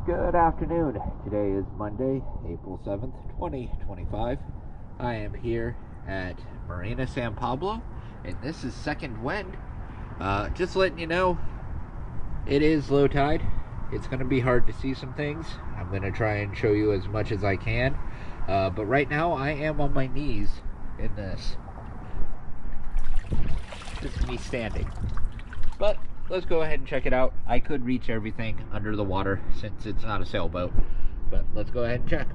Good afternoon. Today is Monday, April 7th, 2025. I am here at Marina San Pablo, and this is second wind. Just letting you know, it is low tide. It's going to be hard to see some things. I'm going to try and show you as much as I can. But right now, I am on my knees in this. This is me standing. But let's go ahead and check it out. I could reach everything under the water since it's not a sailboat. But let's go ahead and check.